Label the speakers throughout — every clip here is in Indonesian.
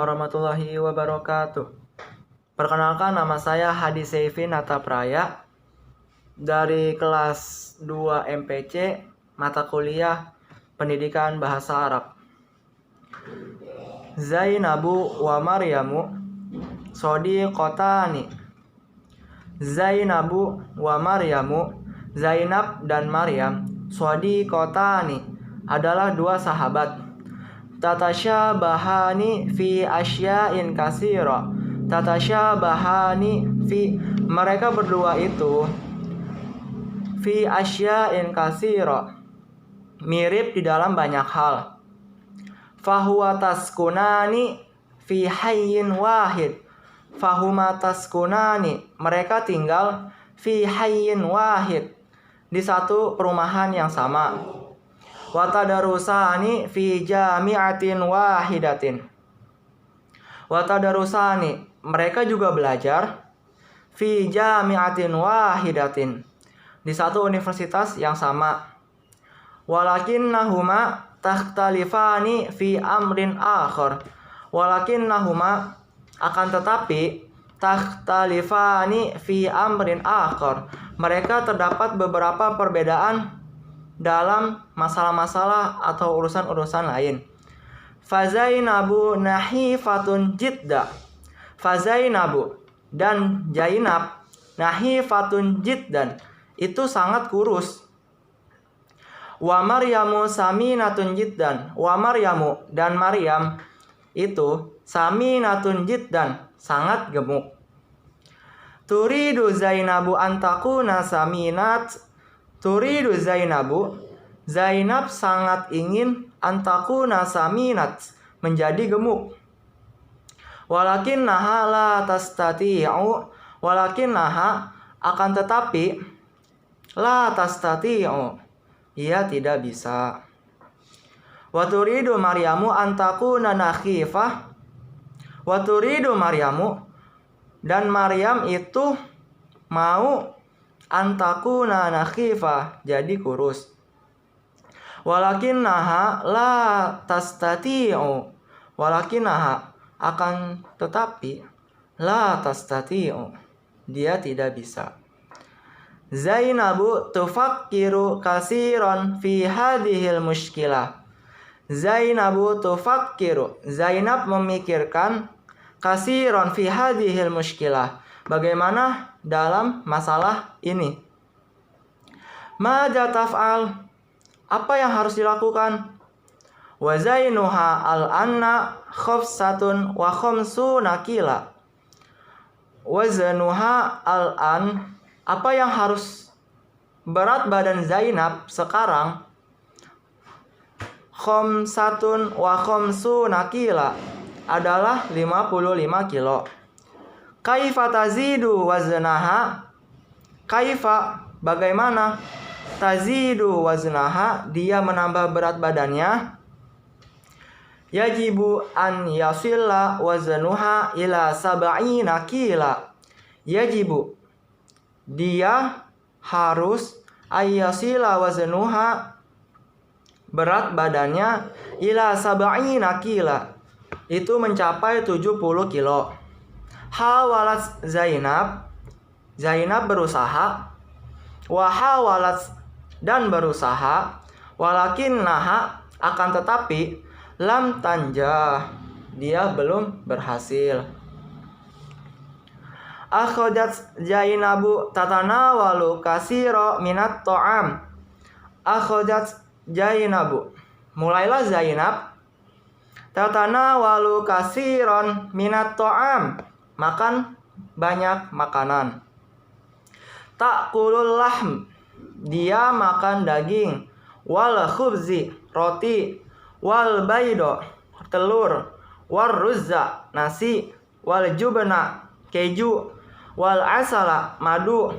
Speaker 1: warahmatullahi wabarakatuh. Perkenalkan, nama saya Hadi Seifin Natapraya dari kelas 2 MPC mata kuliah Pendidikan Bahasa Arab. Zainabu wa Maryamu shodiqotani. Zainabu wa Maryamu, Zainab dan Maryam, shodiqotani, adalah dua sahabat. Tatasyabahani fi asya'in katsira. Tatasyabahani fi, mereka berdua itu fi asya'in katsira, mirip di dalam banyak hal. Fahuwa taskunani fi hayyin wahid. Fahuma taskunani, mereka tinggal fi hayyin wahid, di satu perumahan yang sama. Watadarusani fi jami'atin wahidatin. Watadarusani, mereka juga belajar fi jami'atin wahidatin, di satu universitas yang sama. Walakinnahuma takhtalifani fi amrin akhar. Walakinnahuma, akan tetapi, takhtalifani fi amrin akhar, mereka terdapat beberapa perbedaan dalam masalah-masalah atau urusan-urusan lain. Fazainabu nahifatun jidda. Fazainabu, dan Zainab, nahifatun jiddan, itu sangat kurus. Wa Maryamu saminatun jiddan. Wa Maryamu, dan Maryam itu saminatun jiddan, sangat gemuk. Turidu Zainabu antakuna saminat. Turidu Zainabu, Zainab sangat ingin antakuna saminat, menjadi gemuk. Walakinnaha la tastati'u. Walakinnaha, akan tetapi, la tastati'u, ia tidak bisa. Wa turidu Maryamu antakuna nakhifah. Wa turidu Maryamu, dan Maryam itu mau antakuna nakhifah, jadi kurus. Walakinnaha la tastati'u. Walakinnaha, akan tetapi, la tastati'u, dia tidak bisa. Zainabu tufakkiru kasiron fi hadhil mushkilah. Zainabu tufakkiru, Zainab memikirkan kasiron fi hadhil mushkilah, bagaimana dalam masalah ini. Madza taf'al, apa yang harus dilakukan? Wa zainuha al-anna khafsatun wa khamsuna kila. Wazanuha al-an, apa yang harus, berat badan Zainab sekarang khamsatun wa khamsuna kila, adalah 55 kilo. Kaifa tazidu waznaha. Kaifa, bagaimana, tazidu waznaha, dia menambah berat badannya. Yajibu an yasilla waznuha ila sab'ina kila. Yajibu, dia harus ayyasila waznuha, berat badannya, ila sab'ina kila, itu mencapai 70 kilo. Hawalat Zainab, Zainab berusaha. Wahawalat, dan berusaha. Walakinnaha, akan tetapi, lam tanjah, dia belum berhasil. Akhajat Zainabu tatanawalu kasiro minat to'am. Akhajat Zainabu, mulailah Zainab, tatanawalu kasiron minat to'am, makan banyak makanan. Ta'kulul lahm, dia makan daging. Wal khubzi, roti. Wal baido, telur. Wal ruzza, nasi. Wal jubna, keju. Wal asala, madu.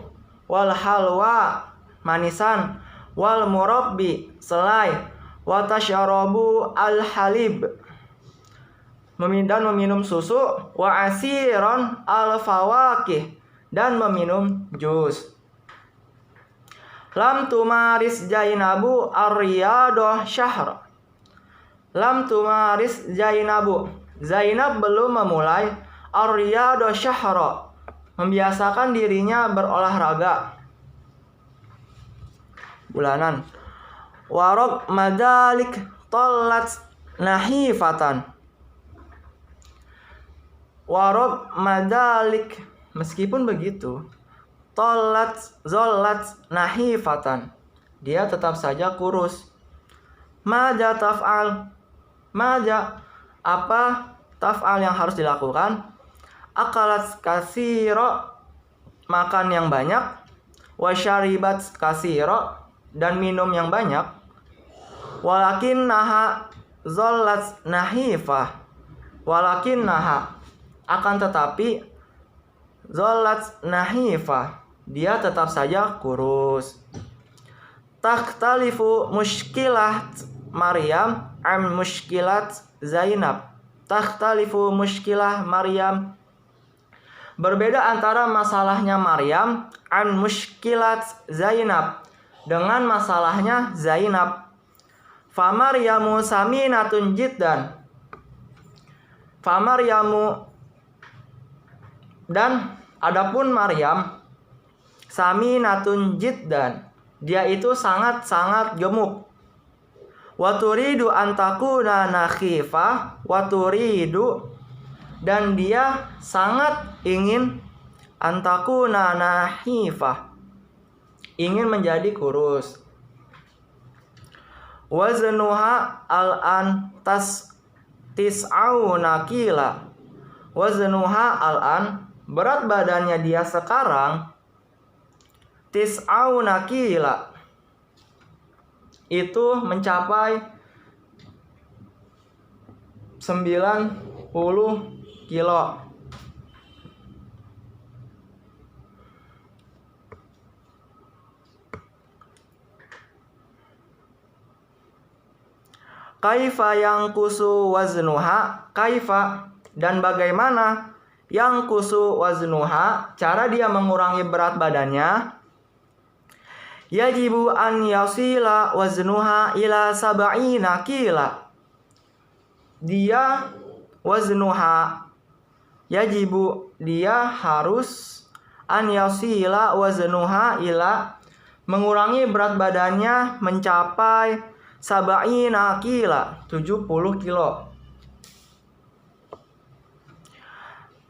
Speaker 1: Wal halwa, manisan. Wal murabbi, selai. Wa tasyarabu al halib, dan meminum susu. Wa asiron al fawakih, dan meminum jus. Lam tumaris Zainabu ar-riyadah syahr. Lam tumaris Zainabu, Zainab belum memulai ar-riyadha syahra, membiasakan dirinya berolahraga bulanan. Warok madalik tolat nahifatan. Warok madalik, meskipun begitu, tolat zolat nahifatan, dia tetap saja kurus. Maja taf'al, maja, apa taf'al yang harus dilakukan? Akalat kasiro, makan yang banyak. Wasyaribat kasiro, dan minum yang banyak. Walakin naha zolat nahifah, walakin naha, akan tetapi zolat nahifah, dia tetap saja kurus. Takhtalifu mushkilat Maryam am mushkilat Zainab. Takhtalifu mushkilah Maryam, berbeda antara masalahnya Maryam an mushkilat Zainab, dengan masalahnya Zainab. Famaryamu saminatun jiddan. Famaryamu, dan adapun Maryam, saminatun jiddan, dia itu sangat-sangat gemuk. Waturidu antakuna nakhifah, waturidu, dan dia sangat ingin antakuna nahifah, ingin menjadi kurus. Waznuha al-an tis'auna kila. Waznuha al-an, berat badannya dia sekarang tis'auna kila, itu mencapai 90 kilo. Kaifa yang kusu waznuha, kaifa, dan bagaimana yang kusu waznuha, cara dia mengurangi berat badannya. Yajibu an yasila waznuha ila sab'ina kila. Dia waznuha, yajibu, dia harus an yasila waznuha ila, mengurangi berat badannya mencapai sab'ina kila, 70 kilo.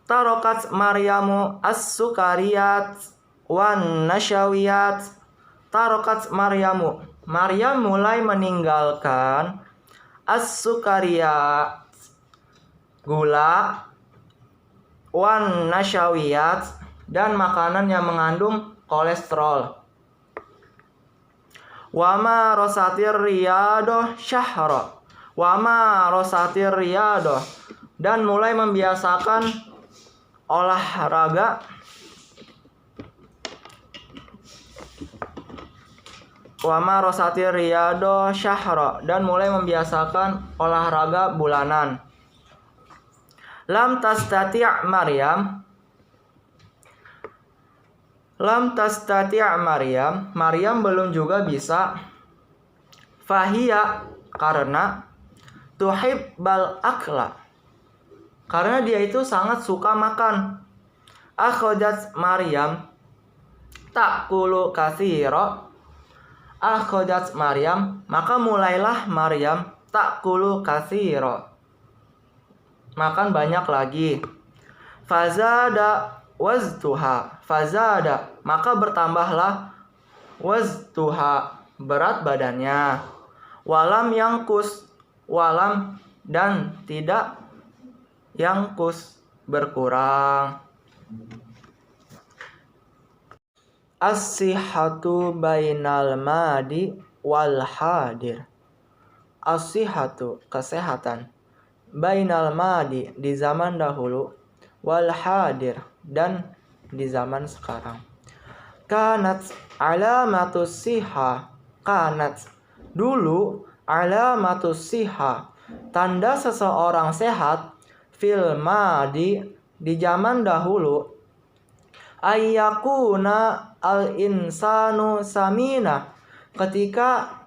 Speaker 1: Tarokat Maryamu as-sukariyat wan nasyawiyat. Tarokat Maryamu, Maryam mulai meninggalkan as-sukariyat, gula, wan nasyawiyat, dan makanan yang mengandung kolesterol. Wama rosatir riyadoh syahra, wama rosatir riyadoh, dan mulai membiasakan olahraga. Wama rosatir riyadoh syahra, dan mulai membiasakan olahraga bulanan. Lam tastati' Maryam, lam tastati' Maryam, Maryam belum juga bisa. Fahiya, karena tuhibbal akla, karena dia itu sangat suka makan. Akhojat Maryam ta'kulu katsira. Akhojat Maryam, maka mulailah Maryam ta'kulu katsira, makan banyak lagi. Fazada waztuha, fazada, maka bertambahlah waztuha, berat badannya. Walam yangkus, walam, dan tidak yangkus, berkurang. As-sihhatu bainal madi wal hadir. As-sihhatu, kesehatan, bainal madi, di zaman dahulu, wal hadir, dan di zaman sekarang. Kanat alamatus siha, kanat, dulu, alamatus siha, tanda seseorang sehat, fil madi, di zaman dahulu, ayyakuna al insanu samina, ketika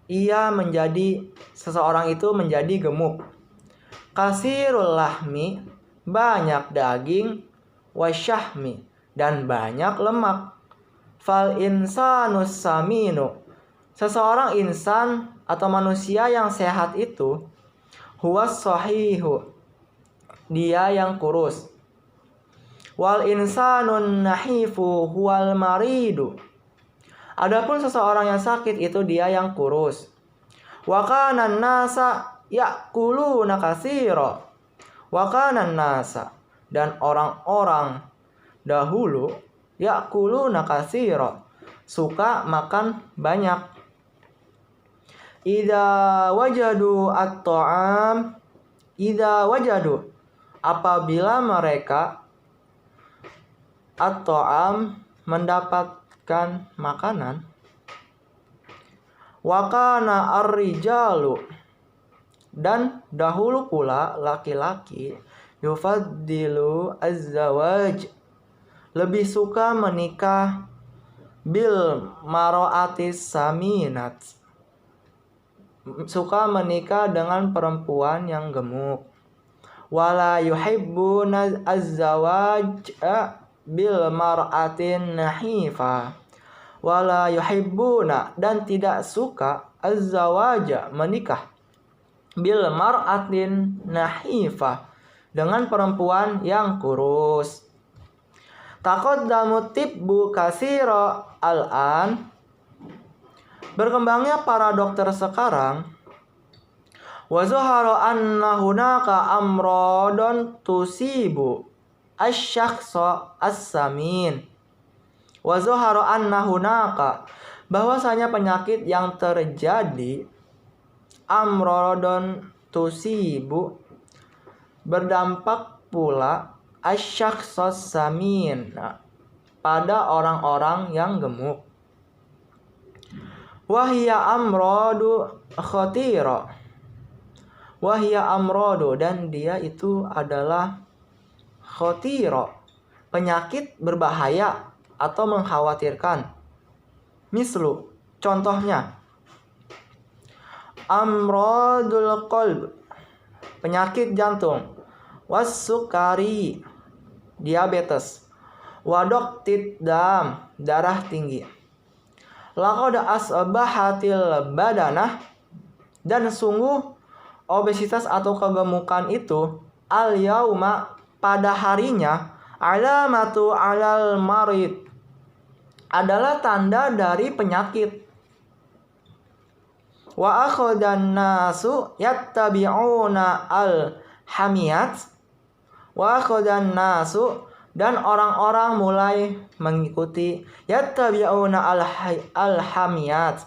Speaker 1: ia menjadi, seseorang itu menjadi gemuk. kasirul lahmi, banyak daging, wasyahmi, dan banyak lemak. Fal insanus saminu, seseorang insan atau manusia yang sehat itu, huwas sahihu, dia yang kurus. Wal insanun nahifu huwal maridu, adapun seseorang yang sakit itu dia yang kurus. Wa kanan nasa ya'kuluna katsira, wa kanan nasa, dan orang-orang dahulu ya'kuluna katsira, suka makan banyak. Idza wajadu at-ta'am, idza wajadu, apabila mereka at-ta'am, mendapatkan makanan. Wa kana ar-rijalu, dan dahulu pula laki-laki, yufaddilu az-zawaj, lebih suka menikah, bil mar'atis saminat, suka menikah dengan perempuan yang gemuk. Wala yuhibbuna az-zawaj bil mar'atin nahifa, wala yuhibbuna, dan tidak suka az-zawaja, menikah, bil mar'atin nahifa, dengan perempuan yang kurus. Taqaddamu tibbu katsira al-an, berkembangnya para dokter sekarang. Wa zahara anna hunaka amradun tusibu asy-syakhsa as-samin. Wa zahara anna hunaka, bahwasanya penyakit yang terjadi, amradun tusibu, berdampak pula, asy-syakhsa as-samin, pada orang-orang yang gemuk. Wahia amradu khatira, wahia amradu, dan dia itu adalah khatira, penyakit berbahaya atau mengkhawatirkan. Mislu, contohnya, amradul qalb, penyakit jantung, was-sukari, diabetes, wadoktid dam, darah tinggi. Laqad asbahatil badanah, dan sungguh obesitas atau kegemukan itu, al yauma, pada harinya, alamatu alal marid, adalah tanda dari penyakit. Wa akhadan nasu yattabi'una al hamiyat, wa akhadan nasu, dan orang-orang mulai mengikuti, yattabi'una al hamiyat,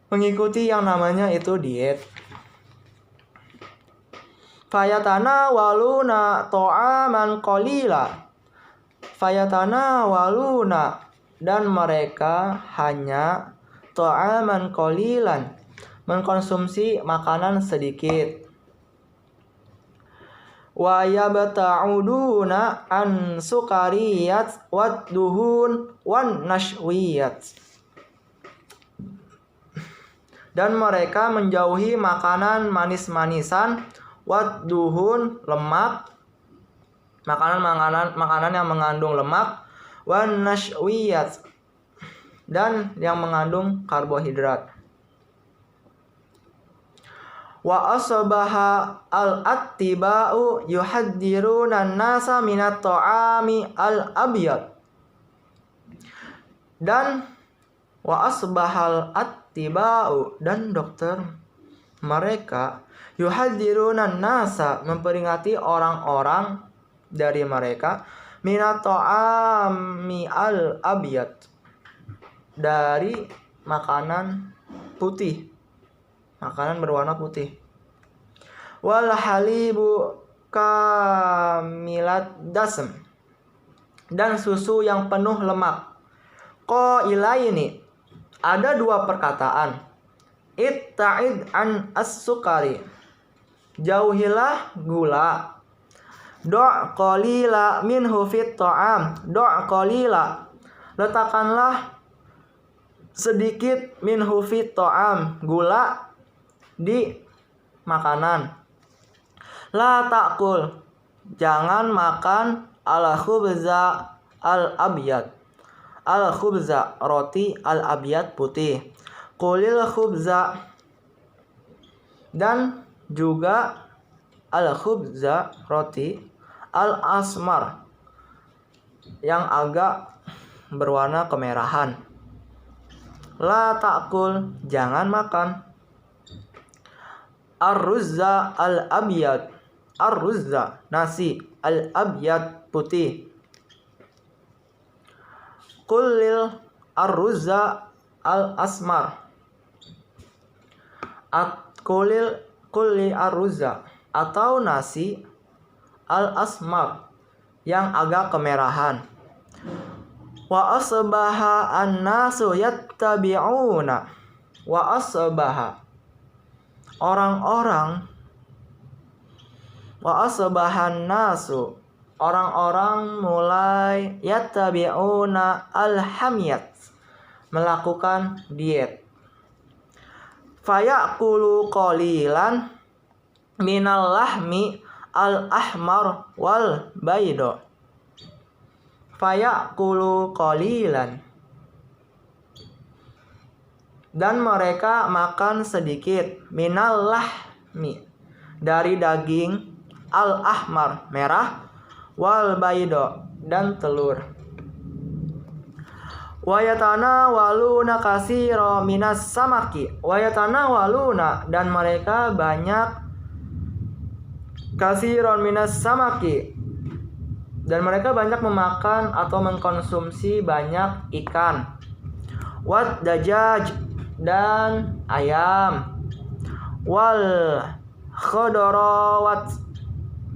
Speaker 1: mengikuti yang namanya itu diet. Fayatana waluna ta'aman qalila, fayatana waluna, dan mereka hanya ta'aman qalilan, mengkonsumsi makanan sedikit. Wa yabta'uduna an sukariyat wad duhun wan nashwiyat, dan mereka menjauhi makanan manis-manisan, wad duhun, lemak, makanan yang mengandung lemak, wan nashwiyat, dan yang mengandung karbohidrat. Wa asbaha al-attiba'u yuhaddiruna an-nasa minat ta'ami al-abyad, dan wa asbahal attiba'u, dan dokter mereka, yuhaddiruna an-nasa, memperingati orang-orang dari mereka, minat ta'ami al-abyad, dari makanan putih, makanan berwarna putih. Wal halibu kamilat dasm, dan susu yang penuh lemak. Qailaini, ada dua perkataan. Itta'id an as-sukari, jauhilah gula. Do' qalila minhu fit ta'am, do' qalila, letakkanlah sedikit minhu fit ta'am, gula di makanan. La ta'kul, jangan makan al-khubza al-abyad. Al-khubza, roti al-abyad putih. Kulil khubza, dan juga al-khubza, roti al-asmar, yang agak berwarna kemerahan. La ta'kul, jangan makan ar-ruzza al-abyad. Ar-ruzza, nasi al-abyad, putih. Kulil ar-ruzza al-asmar. Kulli ar-ruzza, atau nasi al-asmar, yang agak kemerahan. Wa asbaha an-nasu yattabi'una. Wa asbaha, asbahan nasu, orang-orang mulai yattabi'una al-hamyat, melakukan diet. Fayaqulu qalilan minal lahmi al-ahmar wal baydo. Fayaqulu qalilan, dan mereka makan sedikit, minal lahmi, dari daging, al-ahmar, merah, wal baydo, dan telur. Wayatana waluna kasiro minas samaki. Wayatana waluna, dan mereka banyak, kasiron minas samaki, dan mereka banyak memakan atau mengkonsumsi banyak ikan. Wat dajaj, dan ayam. Wal khodorawat,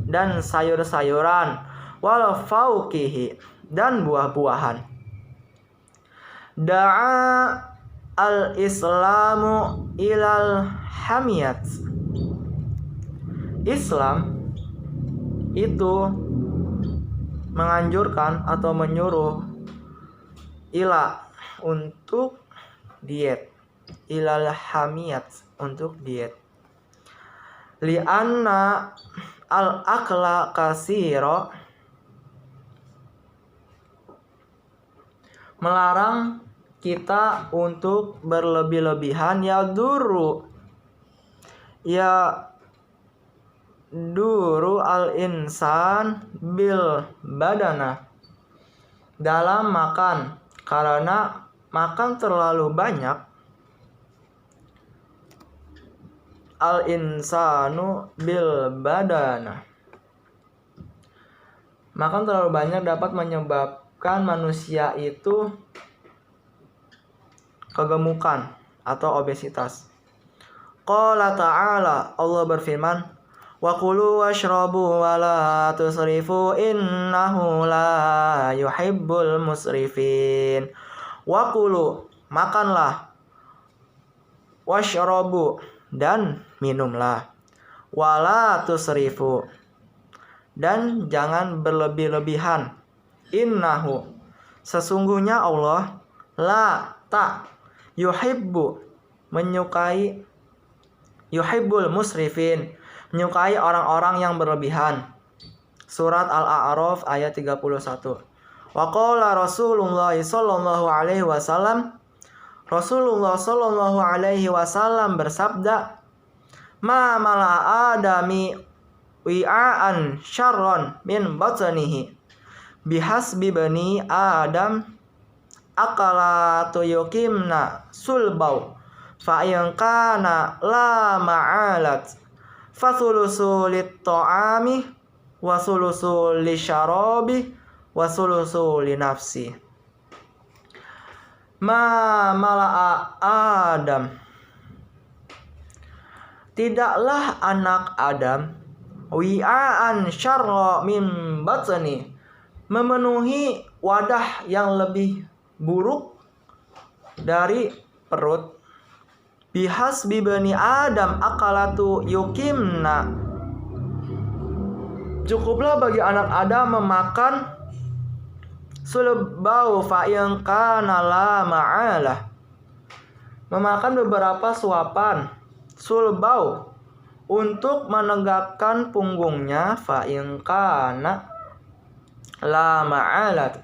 Speaker 1: dan sayur-sayuran. Wal fauqihi, dan buah-buahan. Da'a al-islamu ilal hamiyat. Islam itu menganjurkan atau menyuruh untuk diet, ilal hamiyat, untuk diet. Li'anna al-akla kasiro, melarang kita untuk berlebih-lebihan, duru al-insan bil badana, dalam makan, karena makan terlalu banyak, al-insanu bil badana, makan terlalu banyak dapat menyebabkan manusia itu kegemukan atau obesitas. Qala ta'ala, Allah berfirman, wa kulu washrabu wa la tusrifu innahu la yuhibbul musrifin. Wa kulu, makanlah, washrabu, dan minumlah, wa la tusrifu, dan jangan berlebih-lebihan. Innahu, sesungguhnya Allah, la, tak, yuhibbu, menyukai, yuhibbul musrifin, menyukai orang-orang yang berlebihan. Surat Al-A'raf ayat 31. Wa qala Rasulullah sallallahu alaihi wasallam, Rasulullah sallallahu alaihi wasallam bersabda, ma mala'a adami wi'aan syarron min batnihi bihasbi bani adam akala tuyukimna sulbau fa in kana la ma'alat fa thulutsu lit-ta'ami wa thulutsu lisyarabi wa thulutsu linafsi. Ma mala'a Adam, tidaklah anak Adam, wi'aan syarra min batni, memenuhi wadah yang lebih buruk dari perut. Bihasbi bani Adam akalatu yukimna, cukuplah bagi anak Adam memakan sulbau fa in kana la ma'alah, memakan beberapa suapan sulbau, untuk menegakkan punggungnya fa in kana la ma'alat.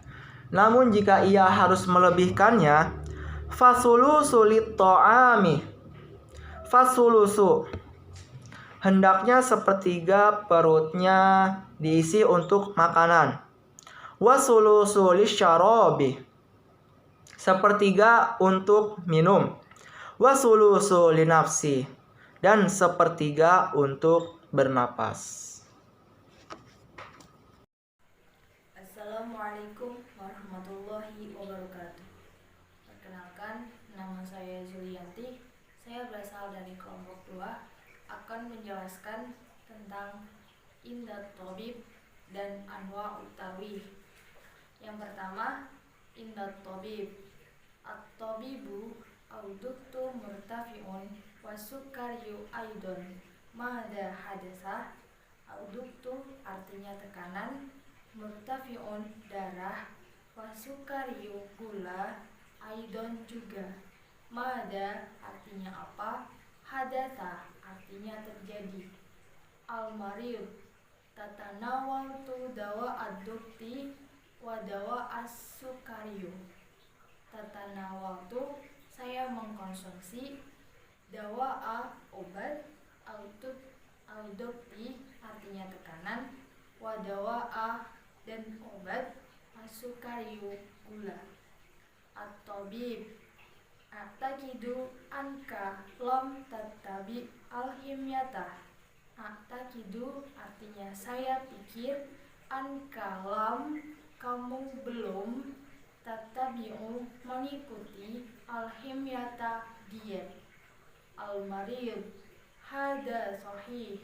Speaker 1: Namun jika ia harus melebihkannya, fasulusu lit ta'ami. Fasulusu hendaknya sepertiga perutnya diisi untuk makanan. Wasulusu lisyarabi sepertiga untuk minum. Wasulusu linafsi dan sepertiga untuk bernapas.
Speaker 2: Assalamualaikum warahmatullahi wabarakatuh. Perkenalkan, nama saya Julianti. Saya berasal dari kelompok 2, akan menjelaskan tentang Indat Thabib dan Anwa'ut Tarwih. Yang pertama, Indat Thabib. At-tabibu au-duktu murtafi'un wa sukariyu aidon ma'ada hadasah. Au-duktu artinya tekanan, murtafi'un darah, wa sukariyu gula, aidon juga. Ma'ada artinya apa, hadasa artinya terjadi. Al-marid tatanawaltu dawa ad-dukti wa dawa as-sukariyu. Tatanawaltu saya mengkonsumsi, dawa obat, al-dukti artinya tekanan, wa dawa dan obat, as-sukariyu gula. At-tabib a'taqidu anka lam tattabi al-himyata. A'taqidu artinya saya pikir, anka lam kamu belum, tattabi'u mengikuti, al-himyata diet. Al-marid hada sahih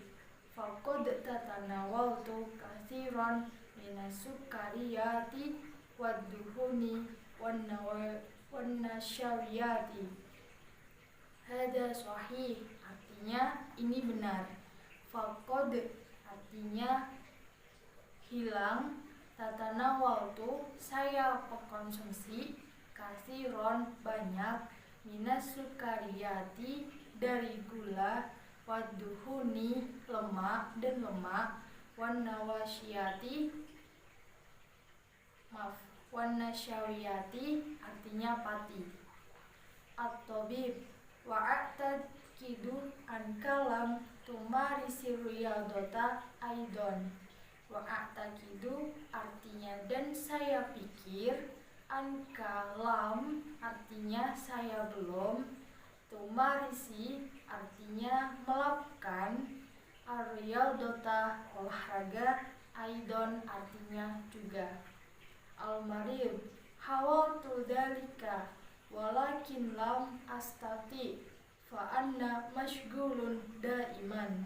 Speaker 2: faqad tatanawaltu katsiran minasukariyati wad-duhuni wan-nasyawiyati. Hada sahih artinya ini benar. Faqad artinya hilang. Tatanawaltu saya mengkonsumsi, katsiran banyak, minasukariyati dari gula, wadduhuni lemak dan lemak, wanasyawiyati artinya pati. At-tabib wa'ataqidu ankalam tumarisi riyadota aidon. Wa'ataqidu artinya dan saya pikir, ankalam artinya saya belum, tumarisi artinya melakukan, ar-riyadota olahraga, aidon artinya juga. Al-marid hawaltu dalika walakin lam astati fa anna mashgulun daiman.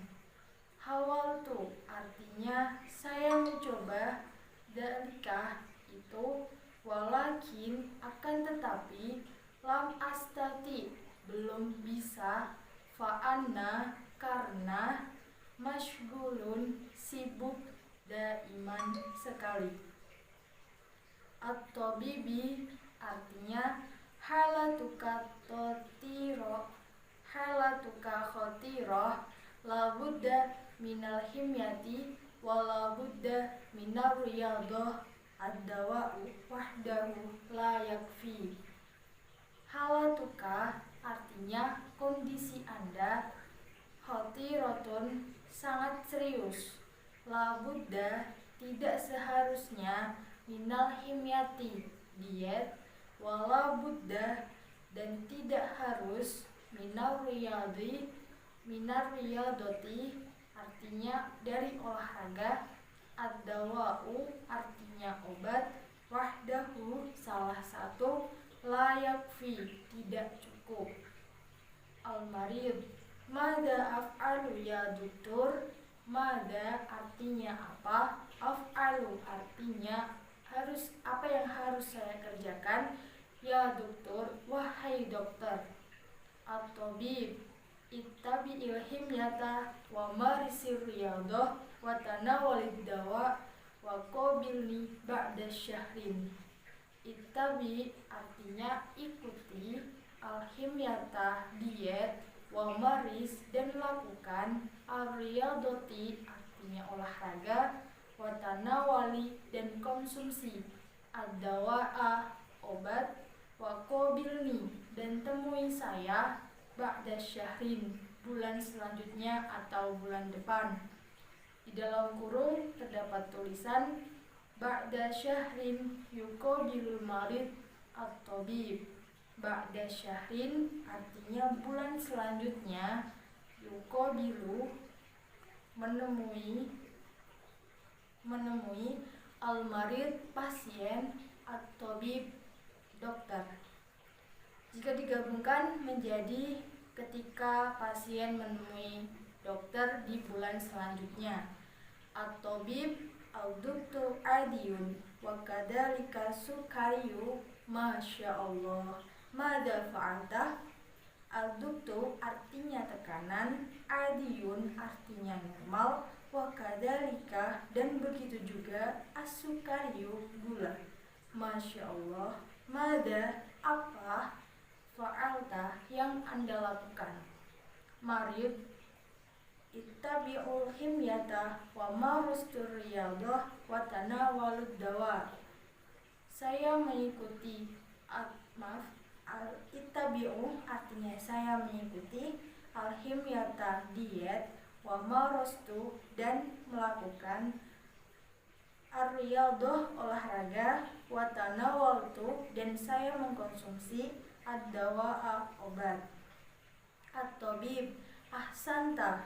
Speaker 2: Hawaltu artinya saya mencoba, dalika itu, walakin akan tetapi, lam astati belum bisa, fa anna karena, mashgulun sibuk, daiman sekali. At-tabibi artinya halatuka khotiroh la budda minal himyati wa la budda minar riyadoh ad-dawa'u wahdahu la yakfi. Halatuka artinya kondisi Anda, khotirotun sangat serius, la budda tidak seharusnya, minal himyati diet, wala budda dan tidak harus, minar riyadoti artinya dari olahraga, ad-dawa'u artinya obat, wahdahu salah satu, la yakfi tidak cukup. Al-marid mada af'alu ya doktor. Mada artinya apa, af'alu artinya harus, apa yang harus saya kerjakan, ya doktor wahai dokter. At-tabib ittabi'il himyata wa marisir riyadah wa tanawalid dawa wa qabilni ba'da syahrin. Ittabi artinya ikuti, al-himyata diet, wa maris dan lakukan, ar-riyadati artinya olahraga, wa tanawali dan konsumsi, ad-dawa'a obat, wa qabilni dan temui saya, ba'da syahrin bulan selanjutnya atau bulan depan. Di dalam kurung terdapat tulisan ba'da syahrin yuqabilul marid at-tabib. Ba'da syahrin artinya bulan selanjutnya, yuqabilu menemui al-marid pasien, at-tabib dokter. Jika digabungkan menjadi ketika pasien menemui dokter di bulan selanjutnya. At-tabib al-doktor adiyun wa kadzalika sukariyu masyaallah mada fa'alta. Al-doktor artinya tekanan, adiyun artinya normal, wa kadzalika dan begitu juga as-sukariyu gula. Masyaallah, mada apa, fa'alta yang Anda lakukan. Marid ittabi'ul himyata wa marustur riyadah wa tanawalud dawa. Saya mengikuti ittabi'u artinya saya mengikuti, al-himyata diet, wa marustu dan melakukan, ar-riyadah olahraga, wa tanawaltu dan saya mengkonsumsi, ad-dawa'a obat. At-tabib ahsanta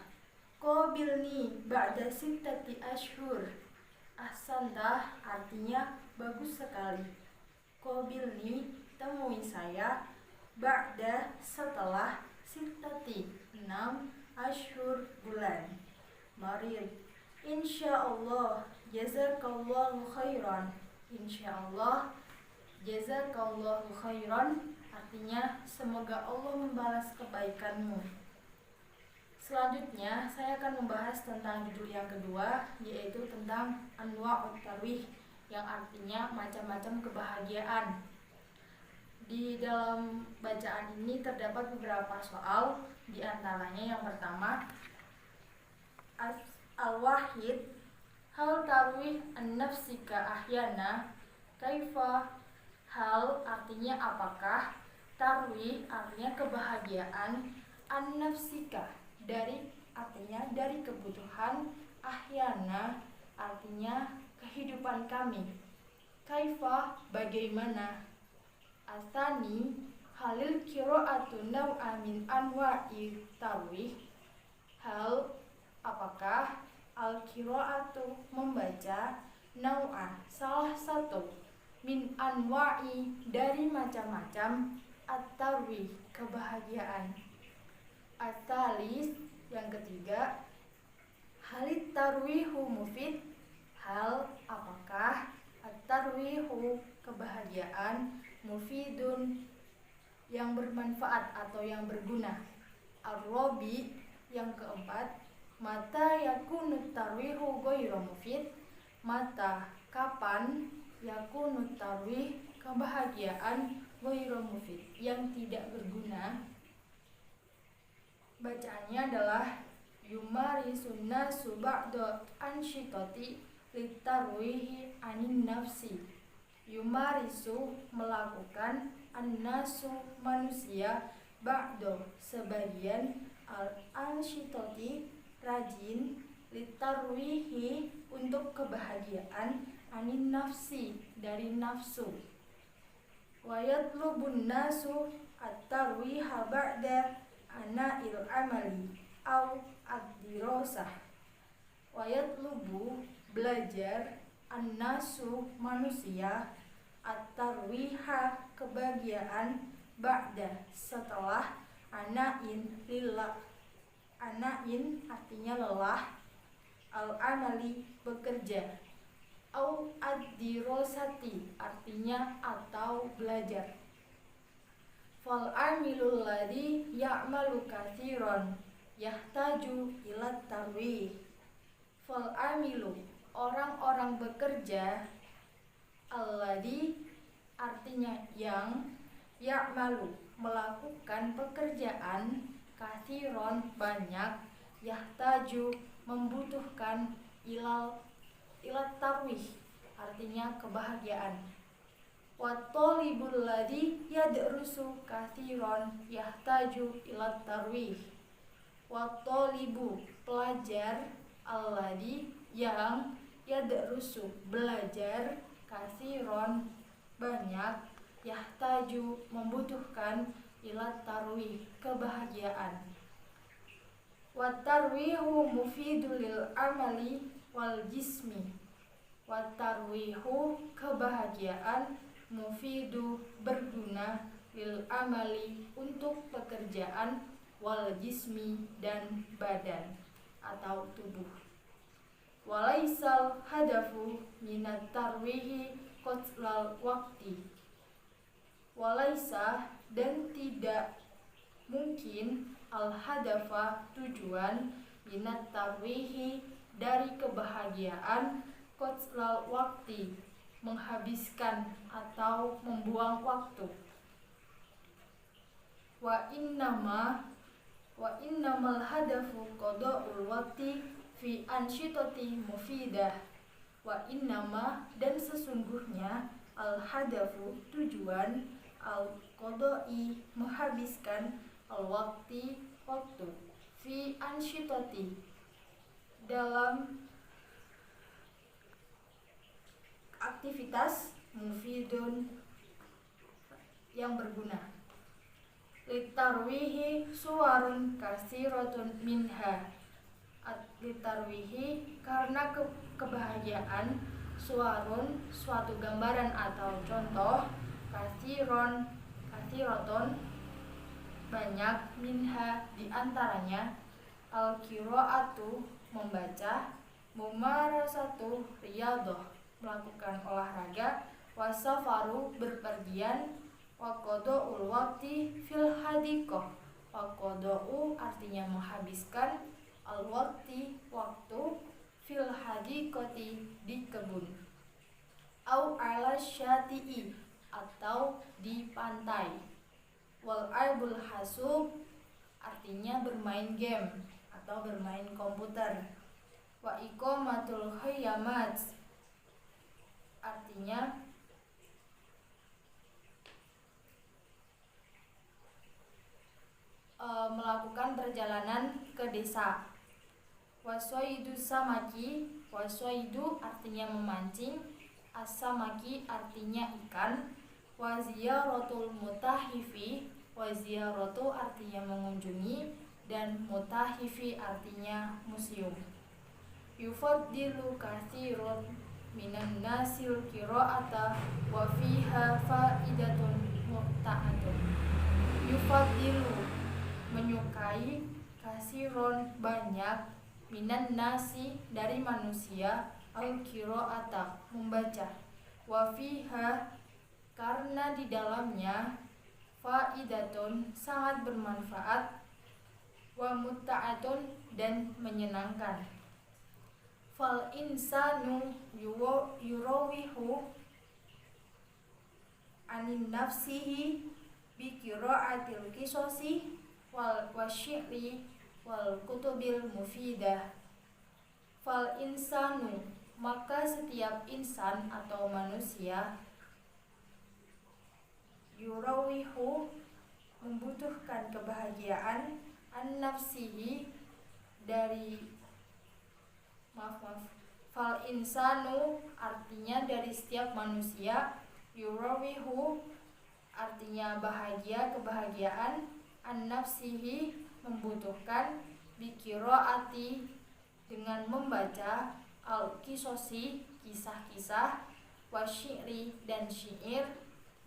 Speaker 2: qabilni ba'da sittati ashhur. Ahsanta artinya bagus sekali. Qabilni temui saya, ba'da setelah, sittati 6, ashhur bulan. Marid insyaallah jazakallahu khairan. Insyaallah jazakallahu khairan artinya semoga Allah membalas kebaikanmu. Selanjutnya saya akan membahas tentang judul yang kedua, yaitu tentang anwa'ut tarwih, yang artinya macam-macam kebahagiaan. Di dalam bacaan ini terdapat beberapa soal, di antaranya yang pertama, al-wahid hal tarwih an-nafsika ahyana kaifa. Hal artinya apakah, tarwih artinya kebahagiaan, an-nafsika dari artinya dari kebutuhan, ahyana artinya kehidupan kami, kaifa bagaimana. Asani halil qiraatu naw'a min anwa'i tarwih. Hal apakah, al-qiraatu membaca, naw'a salah satu, min anwa'i dari macam-macam, at-tarwih kebahagiaan. At-talis yang ketiga, halit tarwihu mufid. Hal apakah, at-tarwihu kebahagiaan, mufidun yang bermanfaat atau yang berguna. Ar-rabi yang keempat, mata yakunu tarwihu ghairu mufid. Mata kapan, yakunu tarwih kebahagiaan, ghairu mufid yang tidak berguna. Bacaannya adalah yumarisun nasu ba'da ansyitati litarwihi anin nafsi. Yumarisu melakukan, an-nasu manusia, ba'da sebagian, al-ansyitati rajin, litarwihi untuk kebahagiaan, anin nafsi dari nafsu. Wa yatlubun nasu at-tarwiha ba'da ana'il amali au ad-dirasah. Wa yatlubu belajar, an-nasu manusia, at-tarwiha kebahagiaan, ba'da setelah, ana'in lillah. Ana'in artinya lelah, al-amali bekerja, au ad-dirasati artinya atau belajar. Fal amilul ladzi ya'malu katsiran yahtaju ila tarwih. Fal amilu orang-orang bekerja, alladzi artinya yang, ya'malu melakukan pekerjaan, kathiron banyak, yahtaju membutuhkan, ilat tarwih artinya kebahagiaan. Wattolibul ladzi yadrusu kathiron yahtaju ilat tarwih. Wattolibu pelajar, alladzi yang, yadrusu belajar, kathiron banyak, yahtaju membutuhkan, ilat tarwih kebahagiaan. Watarwihu mufidu lil amali wal jismi. Watarwihu kebahagiaan, mufidu berguna, lil amali untuk pekerjaan, wal jismi dan badan atau tubuh. Walaisal hadafu minat tarwihi qotlal wakti. Walaisa dan tidak mungkin, al hadafa tujuan, minat tarwihi dari kebahagiaan, qotlal wakti menghabiskan atau membuang waktu. Wa innamal hadafu qada'ul wakti fi ansyitati mufidah. Wa innama dan sesungguhnya, al hadafu tujuan, al qada'i menghabiskan, al waktu fi ansyitati dalam aktivitas, mufidun yang berguna. Litarwihi suwarun kasiratun minha. Litarwihi karena kebahagiaan, suwarun suatu gambaran atau contoh, kasiratun banyak, minha diantaranya, al-qiraatu membaca, mumarasatu riyadhah melakukan olahraga, wasafaru berpergian, waqada'ul waqti fil hadiqah. Waqada'u artinya menghabiskan, al waqti waktu, fil hadiqati di kebun, au ala syati'i atau di pantai. Wal aibul hasub artinya bermain game atau bermain komputer. Wa iqamatul khayyamat artinya melakukan perjalanan ke desa. Wasoidu samaki, wasoidu artinya memancing, as-samaki artinya ikan, waziyaratul mutahifi, waziyaratu artinya mengunjungi, dan mutahifi artinya museum. Yufaddilu katsirun minan nasil qira'ata wa fiha faidatun mu'ta'atun. Yufaddilu menyukai, kasiron banyak, minan nasi dari manusia, al qira'ata membaca, wa fiha karena di dalamnya, faidatun sangat bermanfaat, wa mutta'atun dan menyenangkan. Fal insanu yurawihu anin nafsihi bi qira'atil qisosi wal wasyi'ri wal kutubil mufidah. Fal insanu maka setiap insan atau manusia, yurawihu membutuhkan kebahagiaan, an nafsihi dari fal insanu artinya dari setiap manusia, yurawihu artinya bahagia, kebahagiaan, an nafsihi membutuhkan, bi qiraati dengan membaca, al qisosi kisah-kisah, wasyi'ri dan syair,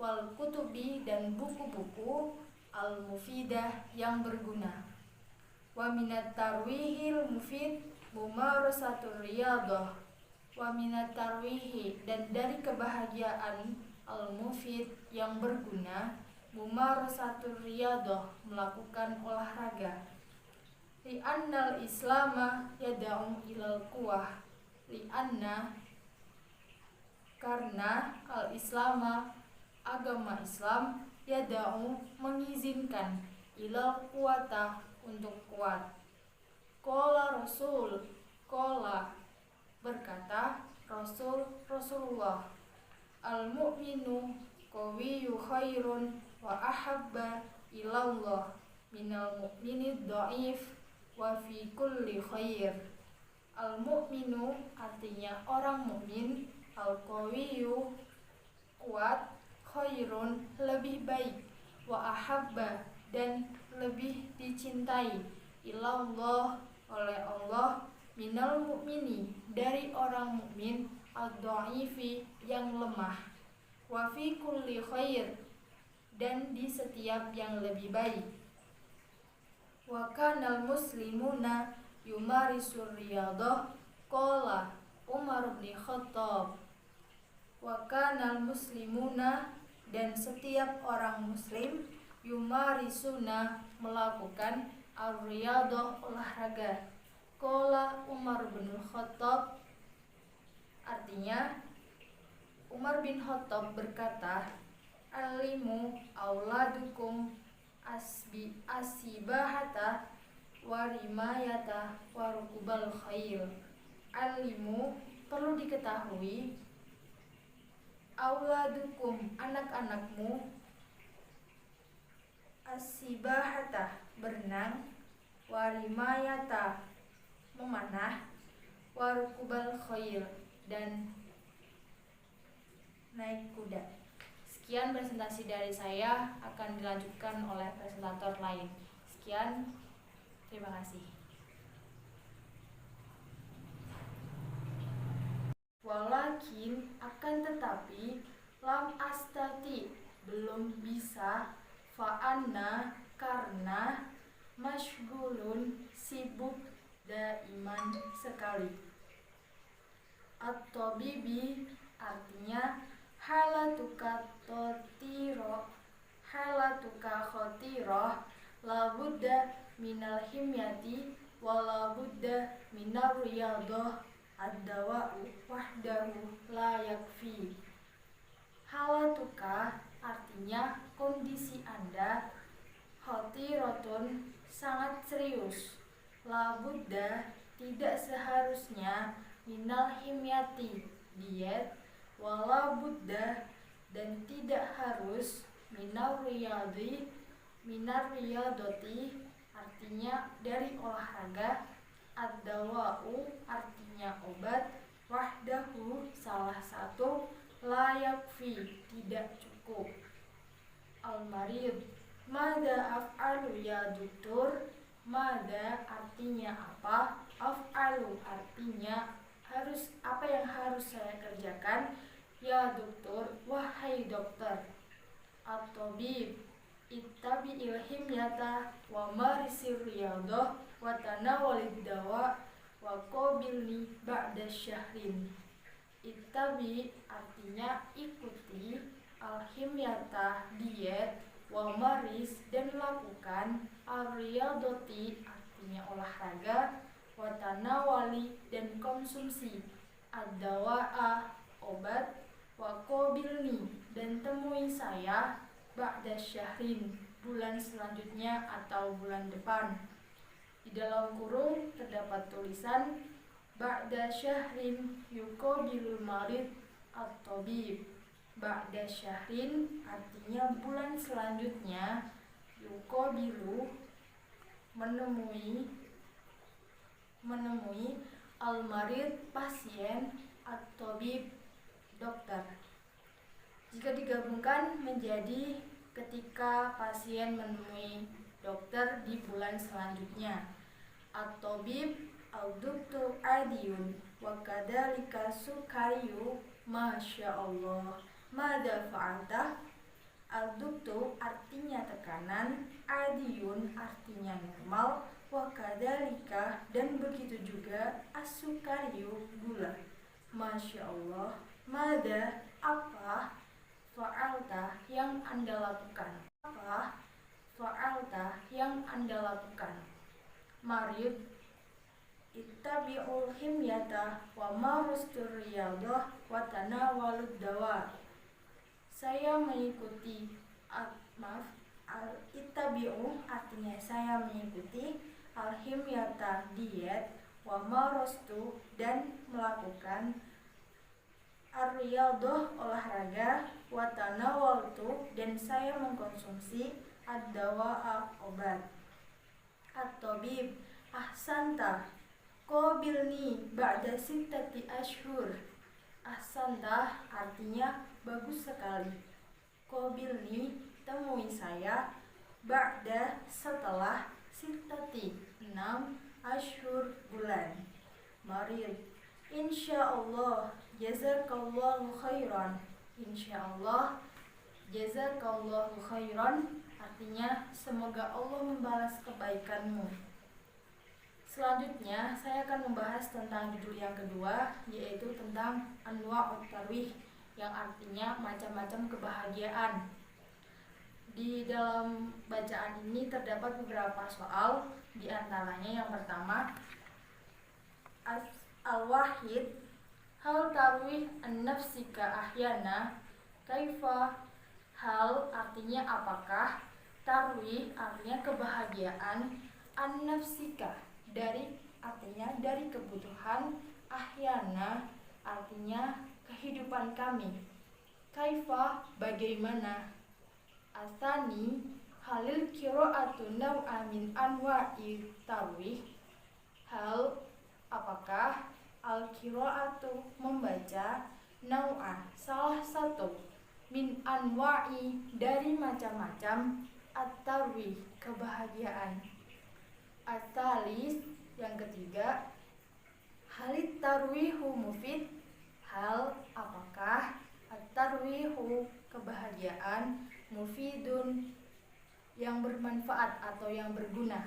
Speaker 2: wal kutubi dan buku-buku, al mufidah yang berguna. Wa minat tarwihil mufid mumarasatur riyadhah. Wa minat tarwihi dan dari kebahagiaan, al mufid yang berguna, mumarasatur riyadhah melakukan olahraga. Li'annal islama yad'u ilal quwwah. Li'anna karena al islama agama Islam, yad'u mengizinkan, ilal quwata, untuk kuat. Qala Rasul, qala, berkata Rasulullah, al-mu'minu qawiyyu khairun wa ahabba ilallah minal mu'minid dha'if wa fi kulli khair. Al-mu'minu artinya orang mukmin, al-qawiyyu kuat, khairun lebih baik, wa ahabba dan lebih dicintai, ilallah oleh Allah, minal mu'mini dari orang mukmin, ad-dha'ifi yang lemah, wa fi kulli khair dan di setiap yang lebih baik. Wa kanal muslimuna yumarisur riyadah, qala Umar bin Khattab. Wa kanal muslimuna dan setiap orang muslim, yumarisuna melakukan ar-riyadah olahraga. Qala Umar bin Khattab, artinya Umar bin Khattab berkata, alimu auladukum asibahata warimayata warukubal khail. Alimu perlu diketahui, auladukum anak-anakmu, asibahata berenang, warimayata memanah, warukubal khail dan naik kuda. Sekian presentasi dari saya, akan dilanjutkan oleh presentator lain. Sekian, terima kasih. Walakin, akan tetapi, lam astati, belum bisa, fa'anna, karena, masyghulun, sibuk, daiman sekali. At-tabibi artinya halatuka khotiroh, labudda minal himyati walabudda minar riyadoh, ad-dawa'u wahdahu la yakfi. Halatuka artinya kondisi Anda, khotirotun sangat serius, labudda tidak seharusnya, minal himyati diet, wala buddha dan tidak harus, minar riyadoti artinya dari olahraga, ad-dawa'u artinya obat, wahdahu salah satu, la yakfi tidak cukup. Al-marid, mada af'alu ya doktor, mada artinya apa, af'alu artinya harus, apa yang harus saya kerjakan, ya dokter, wahai dokter. At-tabib, ittabi'il himyata wa marisir riyadah wa tanawalid dawa wa qabilni ba'da syahrin. Ittabi artinya ikuti, al-himyata diet, wa maris dan lakukan, ar-riyadati artinya olahraga, wa tanawali dan konsumsi, ad-dawa'a obat, wa qabilni dan temui saya, ba'da syahrin bulan selanjutnya atau bulan depan. Di dalam kurung terdapat tulisan ba'da syahrin yuqabilul marid at-tabib. Ba'da syahrin artinya bulan selanjutnya, yuqabilu menemui al-marid pasien, at-tabib dokter. Jika digabungkan menjadi ketika pasien menemui dokter di bulan selanjutnya. At-tabib al-doktor adiyun wa kadzalika sukariyu, masya Allah, mada fa'alta. Al-doktor artinya tekanan, adiyun artinya normal, wa kadzalika dan begitu juga, as-sukariyu gula. Masya Allah, mada apa, fa'alta yang Anda lakukan, apa fa'alta yang Anda lakukan. Marid, ittabi'ul himyata wa marustur riyadah wa tanawalud dawa. Saya mengikuti ittabi attabi'u artinya saya mengikuti, al-himyata diet, wa marastu dan melakukan, ar-riyadhah olahraga, wa tanawaltu dan saya mengkonsumsi, ad-dawa'a obat. At-tabib ahsanta qabilni ba'da sittati ashhur. Ahsanta artinya bagus sekali. Qabilni temui saya, ba'da setelah, sittati 6, ashhur bulan. Marid insyaallah jazakallahu khairan. Insyaallah jazakallahu khairan artinya semoga Allah membalas kebaikanmu. Selanjutnya saya akan membahas tentang judul yang kedua, yaitu tentang anwa'ut tarwih, yang artinya macam-macam kebahagiaan. Di dalam bacaan ini terdapat beberapa soal, di antaranya yang pertama, al-wahid, hal tarwih an-nafsika ahyana, kaifa, hal artinya apakah, tarwih artinya kebahagiaan, an-nafsika dari artinya dari kebutuhan, ahyana artinya kehidupan kami, kaifa bagaimana, asani halil qiraatu naw'a min anwa'i tarwih, hal apakah, al-qiraatu membaca, naw'a salah satu, min anwa'i dari macam-macam, at-tarwih kebahagiaan. At-talis yang ketiga, halit tarwihu mufid, hal apakah, at-tarwihu kebahagiaan, mufidun yang bermanfaat atau yang berguna.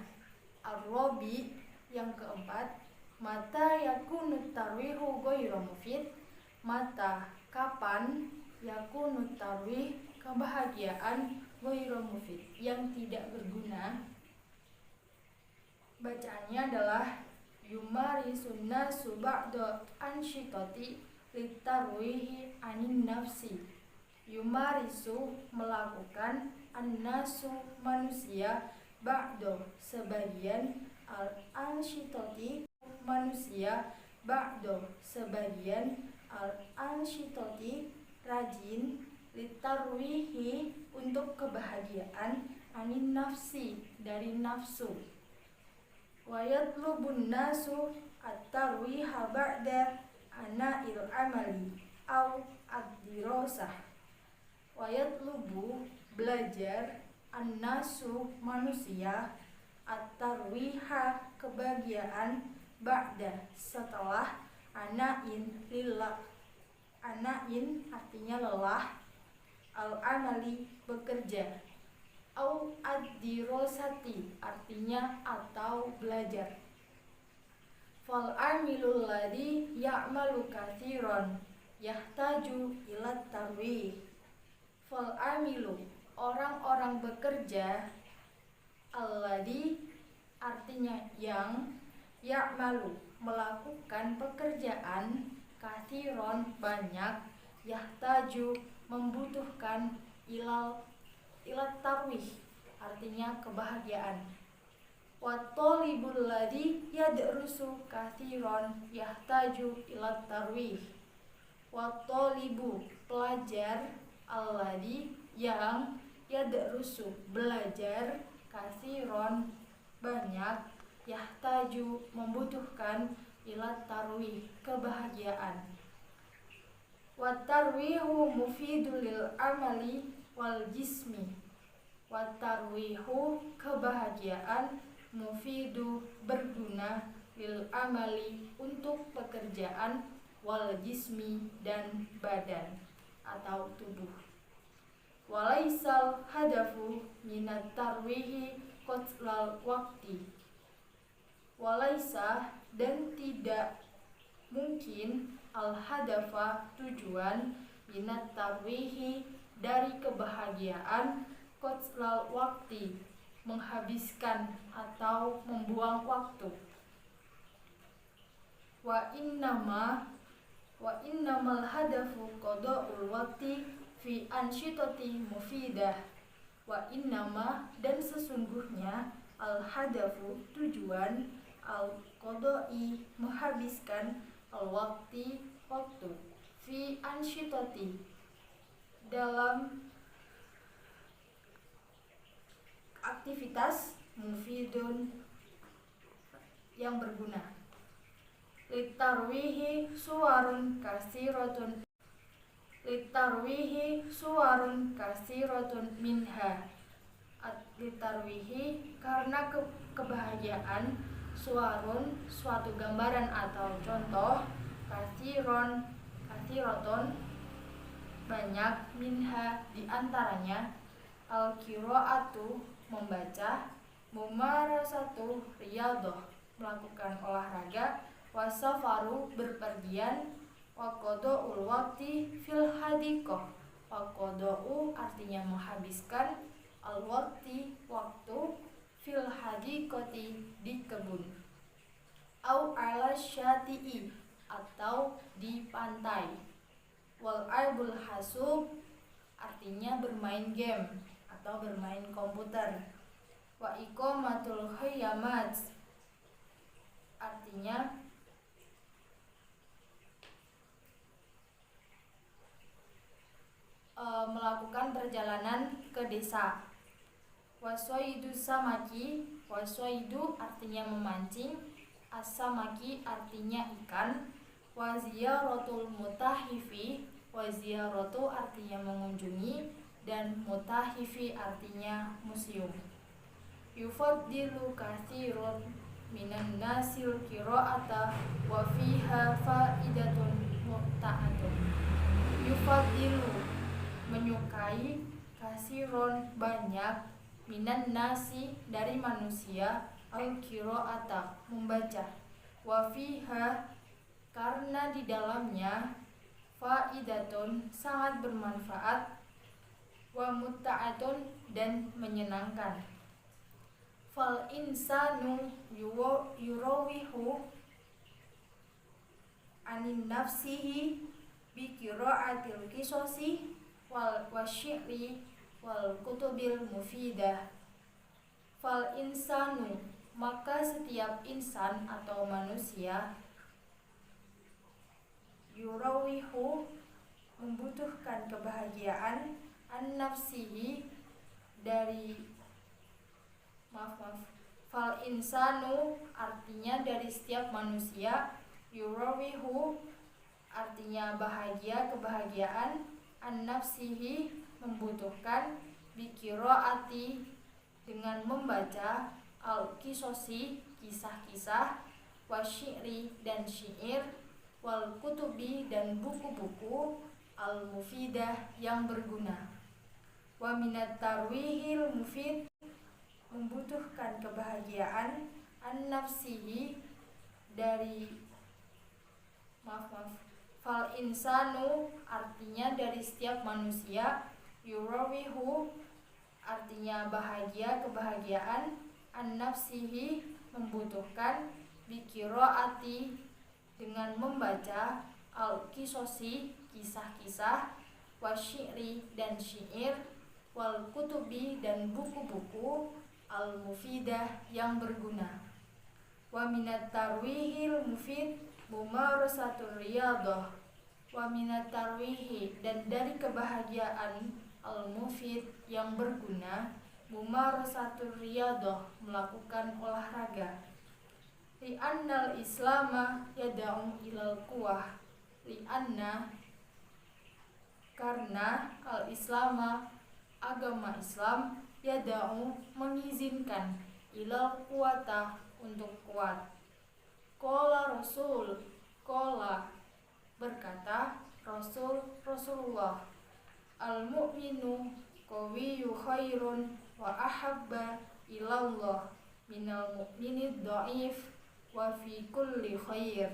Speaker 2: Ar-rabi yang keempat, mata yakunu tarwihu ghairu mufid, mata kapan, yakunu tarwih kebahagiaan, ghairu mufid yang tidak berguna. Bacaannya adalah yumarisun nasu ba'da ansyitati litarwihi anin nafsi. Yumarisu melakukan, an-nasu manusia, ba'da sebagian, al-ansyitati manusia, ba'da sebagian, al-ansyitati rajin, litarwihi untuk kebahagiaan, anin nafsi dari nafsu. Wa yatlubun nasu at-tarwiha ba'da ana'il amali au ad-dirasah. Wa yatlubu belajar, an-nasu manusia, at-tarwiha kebahagiaan, ba'da setelah, ana'in lillah, ana'in artinya lelah, al-amali bekerja, au ad-dirasati artinya atau belajar. Fal amilul ladzi ya'malu katsiran yahtaju ila tarwih. Fal amilu orang-orang bekerja, alladzi artinya yang, ya'malu melakukan pekerjaan, katsiran banyak, yahtaju membutuhkan, ilat tarwih artinya kebahagiaan. Wat-talibul ladzi yadrusu katsiran yahtaju ilat tarwih. Wat-talibu pelajar, alladzi yang, yadrusu belajar, katsiran banyak, yahtaju membutuhkan, ilat tarwih kebahagiaan. Wat-tarwihu mufidul lil amali wal jismi. Watarwihu kebahagiaan, mufidu berguna, lil amali untuk pekerjaan, wal jismi dan badan atau tubuh. Walaisal hadafu minat tarwihi qatlal waqti. Walaisa dan tidak mungkin, al hadafa tujuan, minat tarwihi dari kebahagiaan, qatlal waqti menghabiskan atau membuang waktu. Wa innamal hadafu qada'ul waqti fi ansyitati mufidah. Wa innama dan sesungguhnya al-hadafu tujuan al-qodoi menghabiskan al-waktu fi ansyitati dalam aktivitas mufidun yang berguna. Litarwihi suwarun kasiratun minha. Litarwihi karena kebahagiaan, suwarun suatu gambaran atau contoh, kasiratun banyak, minha diantaranya, al-qiraatu membaca, mumarasatu riyadhah melakukan olahraga, wasafaru berpergian, waqada'ul waqti fil hadiqah. Waqada'u artinya menghabiskan, al-waqti waktu, fil hadiqati di kebun, au ala syati'i atau di pantai. Wal aibul hasub artinya bermain game atau bermain komputer. Wa iqamatul khayyamat artinya melakukan perjalanan ke desa. Waswaidu samaki, waswaidu artinya memancing, as-samaki artinya ikan, waziyaratul mutahifi, waziyaratu artinya mengunjungi, dan mutahifi artinya museum. Yufaddilu katsirun minan nasil qira'ata wa fiha faidatun muqta'atun. Yufaddilu menyukai, katsirun banyak, minan nasi dari manusia, al qira'ata membaca, wa fiha karena di dalamnya, faidatun sangat bermanfaat, wa mutta'atun dan menyenangkan. Fal insanu yurawihu anin nafsihi bi qira'atil qisasi wal wasyi'ri wal kutubil mufidah. Fal insanu maka setiap insan atau manusia, yurawihu membutuhkan kebahagiaan, an nafsihi dari fal insanu artinya dari setiap manusia, yurawihu artinya bahagia, kebahagiaan, an nafsihi membutuhkan, biqiraati dengan membaca, al kisosi kisah-kisah, wasyi'ri dan syair, wal kutubi dan buku-buku, al mufidah yang berguna. Wa minat tarwihil mufid membutuhkan kebahagiaan, an nafsihi dari fal insanu artinya dari setiap manusia, yurawihu artinya bahagia, kebahagiaan, an nafsihi membutuhkan, biqiraati dengan membaca, al kisosi kisah-kisah, wasyi'ri dan syair, wal kutubi dan buku-buku, al mufidah yang berguna. Wa minat tarwihil mufid mumarasatur riyadhah. Wa minat tarwihi dan dari kebahagiaan, al mufid yang berguna, mumarasatur riyadhah melakukan olahraga. Li annal islama yad'u ilal quwah. Li anna karena al islama agama Islam, yada'u mengizinkan, ilal kuwata untuk kuat. Qala Rasul, qala berkata Rasulullah, al mu'minu qawiyyu khairun wa ahabba ilallah minal mu'minid dha'if wa fi kulli khair.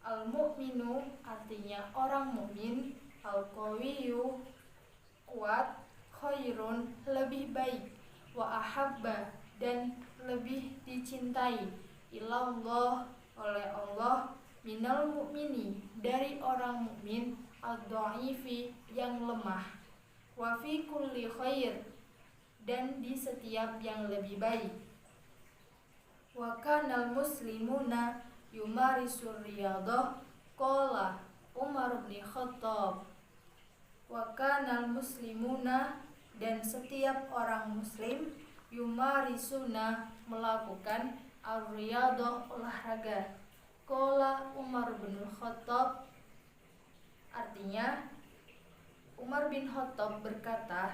Speaker 2: Al mu'minu artinya orang mukmin, al qawiyyu kuat, khairun lebih baik, wa ahabba dan lebih dicintai, ilallah oleh Allah, minal mu'mini dari orang mukmin, ad-dha'ifi yang lemah, wa fi kulli khair dan di setiap yang lebih baik. Wa kanal muslimuna yumarisur riyadah qala Umar bin Khattab. Wa kanal muslimuna, dan setiap orang muslim, yumarisuna, melakukan ar-riyadah, olahraga. Qala Umar bin Khattab, artinya Umar bin Khattab berkata,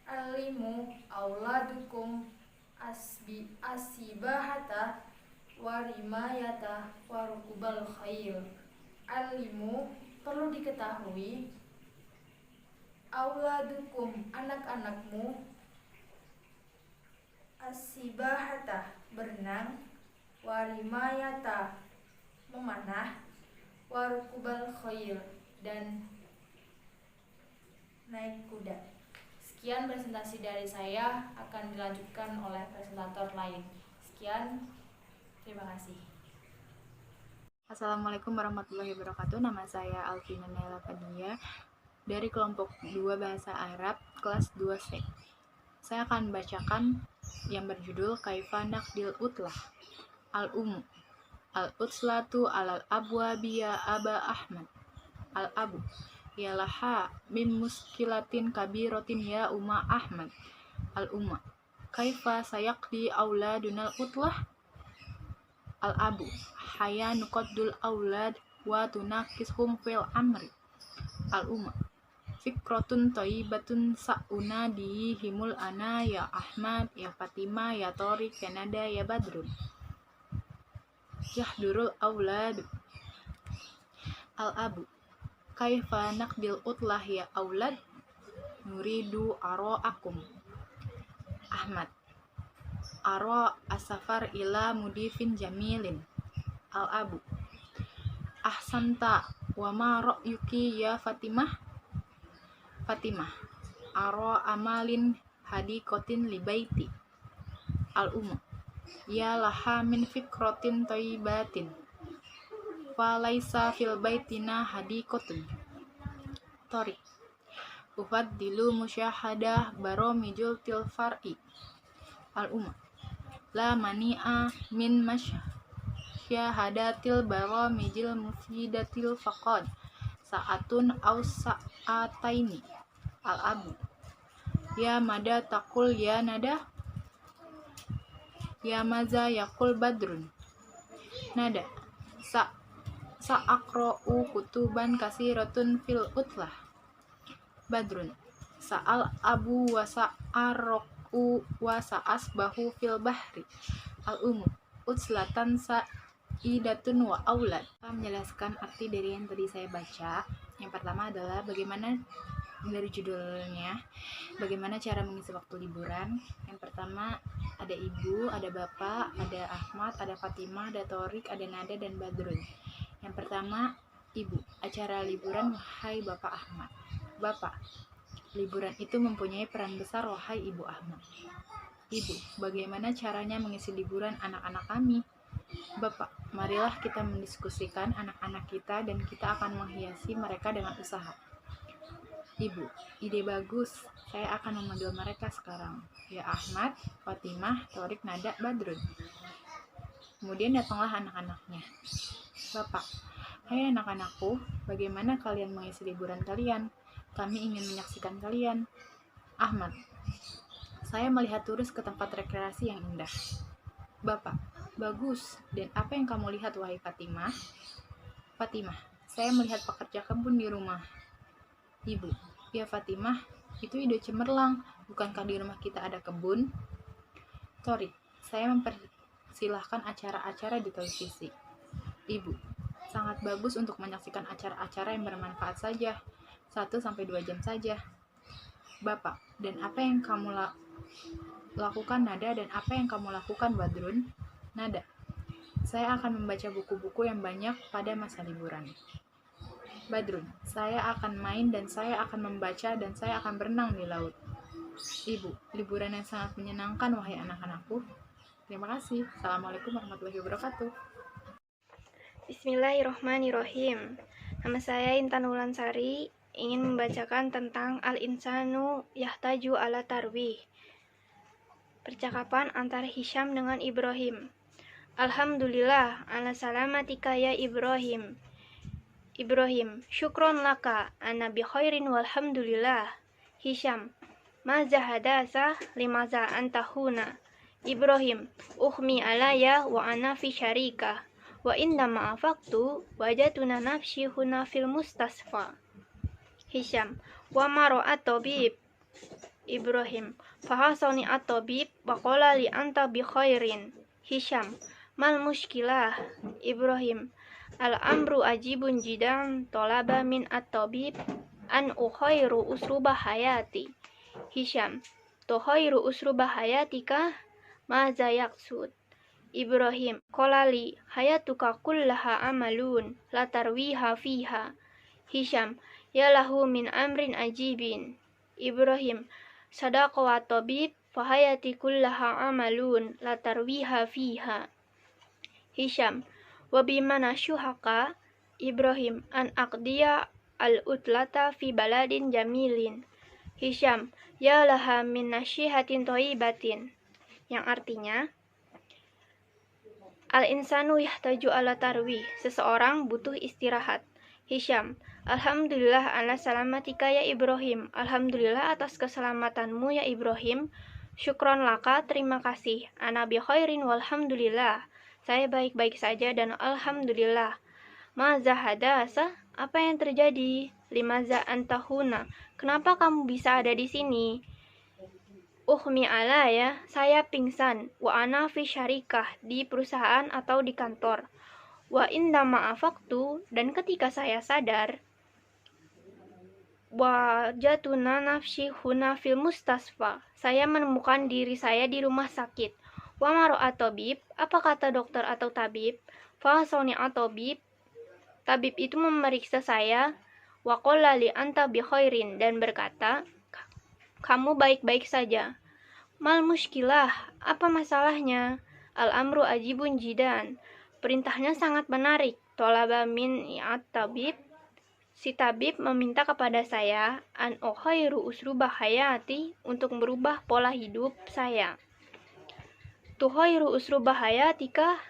Speaker 2: alimu auladukum asibahata warimayata warukubal khail. Alimu, perlu diketahui, auladukum, anak-anakmu, asibahata, berenang, warimayata, memanah, warukubal khail, dan naik kuda. Sekian presentasi dari saya, akan dilanjutkan oleh presentator lain. Sekian, terima kasih.
Speaker 3: Assalamualaikum warahmatullahi wabarakatuh. Nama saya Alvina Naila Fadia dari kelompok 2 Bahasa Arab kelas 2C. Saya akan membacakan yang berjudul Kaifa Naqdil Utlah. Al-Umu Al-Utslatu alal abwabiya Aba Ahmad. Al-Abu Yalaha min muskilatin kabiratin ya Umma Ahmad. Al-Umma Kaifa sayaqdi auladunal utlah. Al-Abu Haya nuqaddul aulad wa tunakishum fil amri. Al-Umma Fikrotun thayyibatun sa'una dihimul ana ya Ahmad, ya Fatimah, ya Tariq, ya Nada, ya Badrun. Yahdurul aulad. Al-Abu Kaifa naqdil utlah ya aulad. Nuridu ara'akum. Ahmad Ara asafar ila mudifin jamilin. Al-Abu Ahsanta wa ma ra'yuki ya Fatimah. Fatimah Ara amalin hadikotin libaiti. Al-Umma Ya laha min fikrotin toibatin falaisa fil baitina hadikotun. Tariq Ufaddilu musyahadah baromijul tilfar'i. Al-Umma La mani'a min masyahadatil baramijil mufidatil faqad sa'atun aw sa'ataini. Al-Abu Ya mada taqul ya Nada. Ya maza yaqul Badrun. Nada Sa'aqra'u kutuban kasiratun fil utlah. Badrun Sa'al abu wa sa'arroku wa sa'asbahu fil bahri. Al-Umu Utslatan sa'idatun wa aulad. Saya menjelaskan arti dari yang tadi saya baca. Yang pertama adalah bagaimana dari judulnya, bagaimana cara mengisi waktu liburan. Yang pertama ada ibu, ada bapak, ada Ahmad, ada Fatimah, ada Tariq, ada Nada, dan Badrun. Yang pertama, ibu. Acara liburan wahai Bapak Ahmad. Bapak, liburan itu mempunyai peran besar wahai Ibu Ahmad. Ibu, bagaimana caranya mengisi liburan anak-anak kami? Bapak, marilah kita mendiskusikan anak-anak kita dan kita akan menghiasi mereka dengan usaha. Ibu, ide bagus. Saya akan memanggil mereka sekarang. Ya Ahmad, Fatimah, Tariq, Nada, Badrun. Kemudian datanglah anak-anaknya. Bapak, hai anak-anakku, bagaimana kalian mengisi liburan kalian? Kami ingin menyaksikan kalian. Ahmad, saya melihat turis ke tempat rekreasi yang indah. Bapak, bagus. Dan apa yang kamu lihat wahai Fatimah? Fatimah, saya melihat pekerja kebun di rumah. Ibu, ya Fatimah, itu ide cemerlang. Bukankah di rumah kita ada kebun? Tariq, saya mempersilahkan acara-acara di televisi. Ibu, sangat bagus untuk menyaksikan acara-acara yang bermanfaat saja. 1-2 jam saja. Bapak, dan apa yang kamu lakukan Nada, dan apa yang kamu lakukan Badrun? Nada, saya akan membaca buku-buku yang banyak pada masa liburan. Badrun, saya akan main dan saya akan membaca dan saya akan berenang di laut. Ibu, liburan yang sangat menyenangkan wahai anak-anakku. Terima kasih. Assalamualaikum warahmatullahi wabarakatuh.
Speaker 4: Bismillahirrohmanirrohim. Nama saya Intan Wulansari, ingin membacakan tentang Al-Insanu Yahtaju ala Tarwih. Percakapan antara Hisham dengan Ibrahim. Alhamdulillah ala salamatika ya Ibrahim. Ibrahim, syukron laka, ana bi khairin walhamdulillah. Hisham, maza hadasa limaza anta huna. Ibrahim, ukhmi alaya wa ana fi syarika. Wa inda ma'afaktu wajatuna nafsi huna fil mustasfa. Hisham, wa maro at-tabib. Ibrahim, fahasani at-tabib wa qala li anta bi khairin. Hisham, mal mushkilah. Ibrahim, al-amru ajibun jidan tolaba min at-tabib an ukhairu usruba hayati. Hisham, tukhairu usruba hayatika maza yaksud. Ibrahim, kolali hayatuka kullaha amalun la tarwiha fiha. Hisham, yalahu min amrin ajibin. Ibrahim, sadaqa wa tabib fahayati kullaha amalun la tarwiha fiha. Hisham, wabimana syuhaka. Ibrahim, an aqdiya al-utlata fi baladin jamilin. Hisham, yalaha min nasyihatin thayyibatin. Yang artinya, al-insanu yahtaju ala tarwih, seseorang butuh istirahat. Hisham, alhamdulillah ala salamatika ya Ibrahim. Alhamdulillah atas keselamatanmu ya Ibrahim. Syukron laka, terima kasih. Ana bi khairin walhamdulillah. Saya baik-baik saja dan alhamdulillah. Maza hadasa, apa yang terjadi? Limaza antahuna, kenapa kamu bisa ada di sini? Ukhmi alaya, saya pingsan. Wa ana fi syarikah, di perusahaan atau di kantor. Wa inda ma'afaktu, dan ketika saya sadar, wa jatuna nafsi huna fil mustasfa, saya menemukan diri saya di rumah sakit. Wa maro at-tabib, apa kata dokter atau tabib? Fasoni at-tabib, tabib itu memeriksa saya. Wa qala li anta bi khairin, dan berkata, kamu baik-baik saja. Mal muskilah, apa masalahnya? Al-amru ajibun jidan, perintahnya sangat menarik. Tolaba min at-tabib, si tabib meminta kepada saya an ukhairu usrubah hayati, untuk merubah pola hidup saya. Tukhairu usrubah hayatika,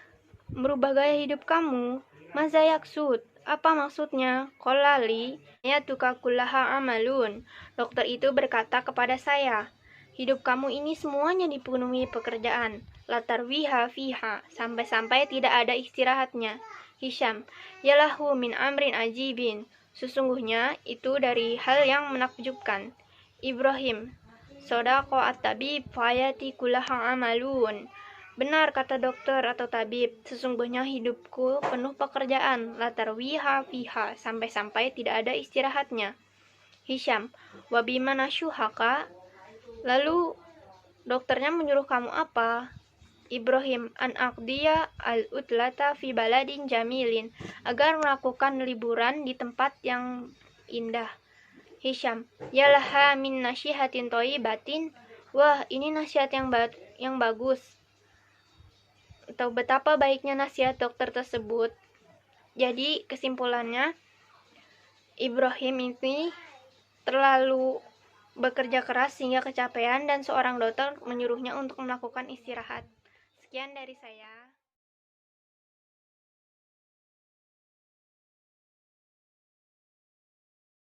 Speaker 4: merubah gaya hidup kamu. Maza yaksud, apa maksudnya? Kolali hayatuka kullaha amalun, dokter itu berkata kepada saya, hidup kamu ini semuanya dipenuhi pekerjaan. Latarwiha fiha, sampai-sampai tidak ada istirahatnya. Hisham, yalahu min amrin ajibin, sesungguhnya itu dari hal yang menakjubkan. Ibrahim, sodaqo at-tabib fayati kullaha amalun, benar kata dokter atau tabib, sesungguhnya hidupku penuh pekerjaan. Latarwiha fiha, sampai-sampai tidak ada istirahatnya. Hisham, wabimana syuhaka, lalu dokternya menyuruh kamu apa? Ibrahim, an aqdiya al-utlata fi baladin jamilin, agar melakukan liburan di tempat yang indah. Hisham, yalaha min nasihatin thayyibatin, wah ini nasihat yang bagus, atau betapa baiknya nasihat dokter tersebut. Jadi kesimpulannya, Ibrahim ini terlalu bekerja keras sehingga kecapean dan seorang dokter menyuruhnya untuk melakukan istirahat. Sekian dari saya.